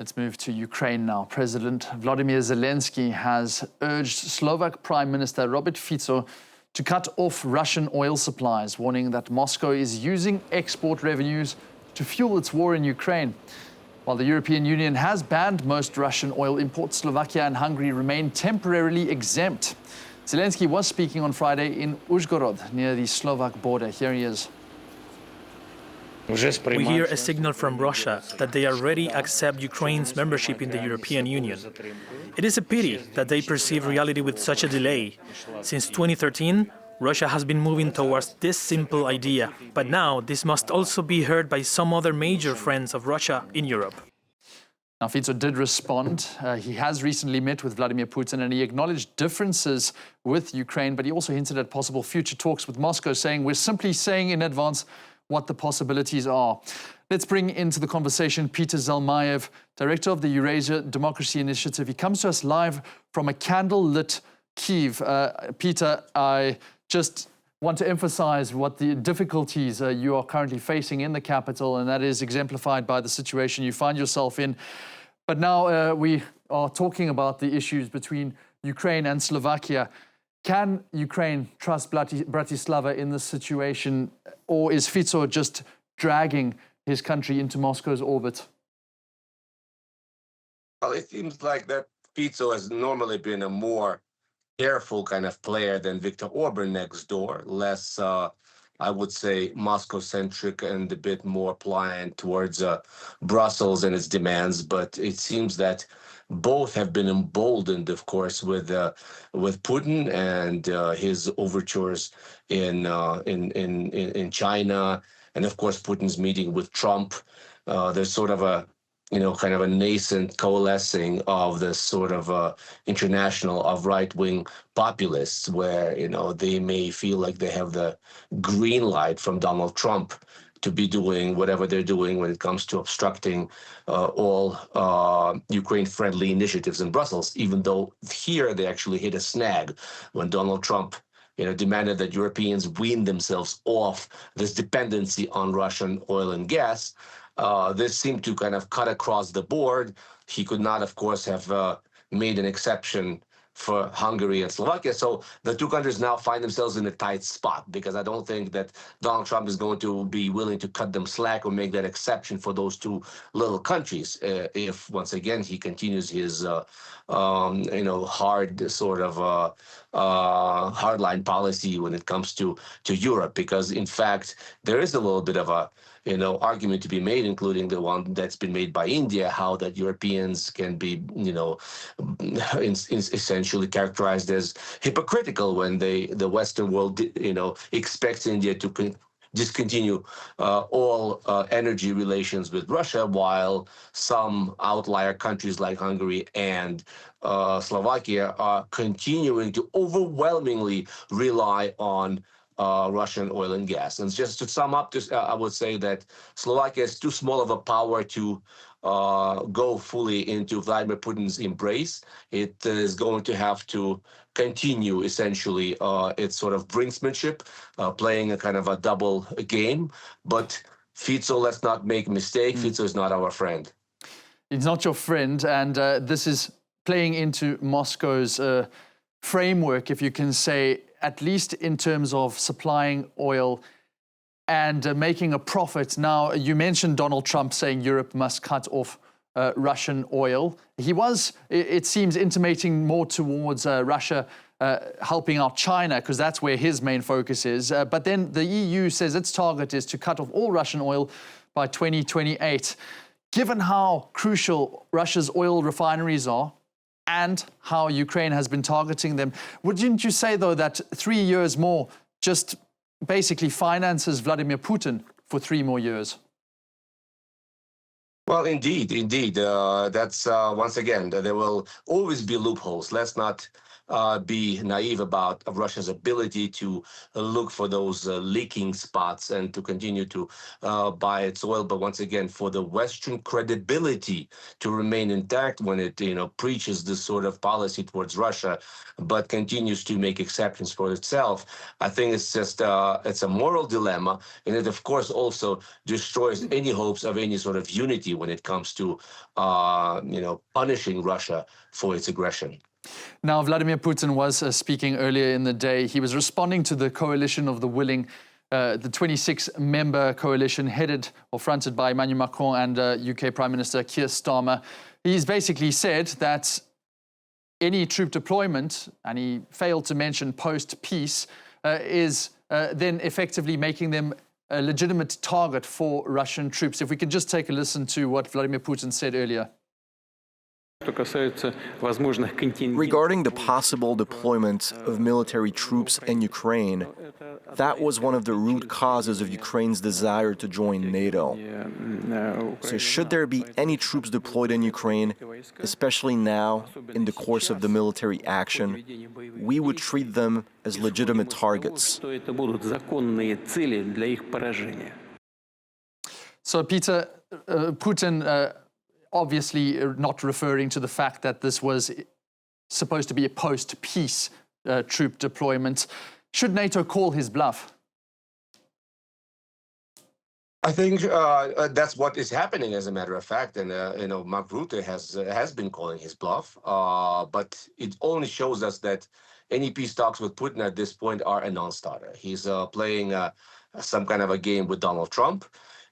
Let's move to Ukraine now. President Volodymyr Zelensky has urged Slovak Prime Minister Robert Fico to cut off Russian oil supplies, warning that Moscow is using export revenues to fuel its war in Ukraine. While the European Union has banned most Russian oil imports, Slovakia and Hungary remain temporarily exempt. Zelensky was speaking on Friday in Uzhhorod, near the Slovak border. Here he is. We hear a signal from Russia that they already accept Ukraine's membership in the European Union. It is a pity that they perceive reality with such a delay. Since 2013, Russia has been moving towards this simple idea, but now this must also be heard by some other major friends of Russia in Europe. Now, Fico did respond. He has recently met with Vladimir Putin and he acknowledged differences with Ukraine, but he also hinted at possible future talks with Moscow, saying, "We're simply saying in advance what the possibilities are." Let's bring into the conversation Peter Zalmayev, director of the Eurasia Democracy Initiative. He comes to us live from a candle-lit Kyiv. Peter, I just want to emphasize what the difficulties you are currently facing in the capital, and that is exemplified by the situation you find yourself in. But now we are talking about the issues between Ukraine and Slovakia. Can Ukraine trust Bratislava in this situation, or is Fico just dragging his country into Moscow's orbit? Well, it seems like that Fico has normally been a more careful kind of player than Viktor Orban next door, less, I would say, Moscow-centric and a bit more pliant towards Brussels and its demands. But it seems that both have been emboldened, of course, with Putin and his overtures in China, and of course Putin's meeting with Trump. There's sort of a kind of a nascent coalescing of this sort of international of right-wing populists, where they may feel like they have the green light from Donald Trump to be doing whatever they're doing when it comes to obstructing all Ukraine-friendly initiatives in Brussels, even though here they actually hit a snag when Donald Trump demanded that Europeans wean themselves off this dependency on Russian oil and gas. This seemed to kind of cut across the board. He could not, of course, have made an exception for Hungary and Slovakia. So the two countries now find themselves in a tight spot, because I don't think that Donald Trump is going to be willing to cut them slack or make that exception for those two little countries if, once again, he continues his hard sort of hardline policy when it comes to Europe. Because, in fact, there is a little bit of a argument to be made, including the one that's been made by India, how that Europeans can be, essentially characterized as hypocritical when the Western world, expects India to discontinue all energy relations with Russia, while some outlier countries like Hungary and Slovakia are continuing to overwhelmingly rely on Russian oil and gas. And just to sum up, I would say that Slovakia is too small of a power to go fully into Vladimir Putin's embrace. It is going to have to continue, essentially, its sort of brinksmanship, playing a kind of a double game. But Fico, let's not make a mistake, Fico is not our friend. He's not your friend, and this is playing into Moscow's framework, if you can say, at least in terms of supplying oil and making a profit. Now, you mentioned Donald Trump saying Europe must cut off Russian oil. He was, it seems, intimating more towards Russia helping out China, because that's where his main focus is. But then the EU says its target is to cut off all Russian oil by 2028. Given how crucial Russia's oil refineries are, and how Ukraine has been targeting them, wouldn't you say, though, that 3 years more just basically finances Vladimir Putin for 3 more years? Well, indeed. That's, once again, there will always be loopholes. Let's not be naive about Russia's ability to look for those leaking spots and to continue to buy its oil. But once again, for the Western credibility to remain intact when it, preaches this sort of policy towards Russia, but continues to make exceptions for itself, I think it's just it's a moral dilemma, and it of course also destroys any hopes of any sort of unity when it comes to punishing Russia for its aggression. Now, Vladimir Putin was speaking earlier in the day. He was responding to the coalition of the willing, the 26-member coalition headed or fronted by Emmanuel Macron and UK Prime Minister Keir Starmer. He's basically said that any troop deployment, and he failed to mention post-peace, is then effectively making them a legitimate target for Russian troops. If we can just take a listen to what Vladimir Putin said earlier. Regarding the possible deployment of military troops in Ukraine, that was one of the root causes of Ukraine's desire to join NATO. So should there be any troops deployed in Ukraine, especially now, in the course of the military action, we would treat them as legitimate targets. So, Peter, Putin obviously not referring to the fact that this was supposed to be a post-peace troop deployment. Should NATO call his bluff? I think that's what is happening, as a matter of fact, and Mark Rutte has been calling his bluff, but it only shows us that any peace talks with Putin at this point are a non-starter. He's playing some kind of a game with Donald Trump.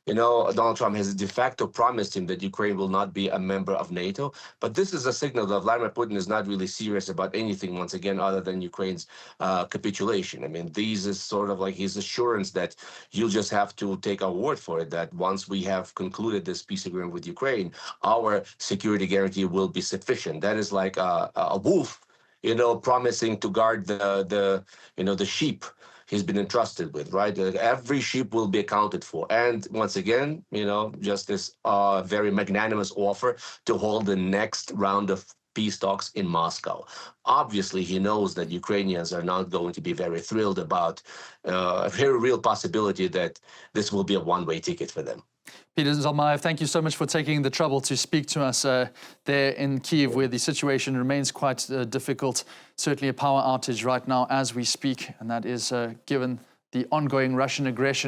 Donald Trump has de facto promised him that Ukraine will not be a member of NATO. But this is a signal that Vladimir Putin is not really serious about anything, once again, other than Ukraine's capitulation. I mean, these is sort of like his assurance that you'll just have to take our word for it, that once we have concluded this peace agreement with Ukraine, our security guarantee will be sufficient. That is like a wolf, promising to guard the sheep he's been entrusted with, right? Every sheep will be accounted for. And once again, just this very magnanimous offer to hold the next round of peace talks in Moscow. Obviously, he knows that Ukrainians are not going to be very thrilled about a very real possibility that this will be a one-way ticket for them. Peter Zalmayev, thank you so much for taking the trouble to speak to us there in Kyiv, where the situation remains quite difficult. Certainly a power outage right now as we speak, and that is given the ongoing Russian aggression.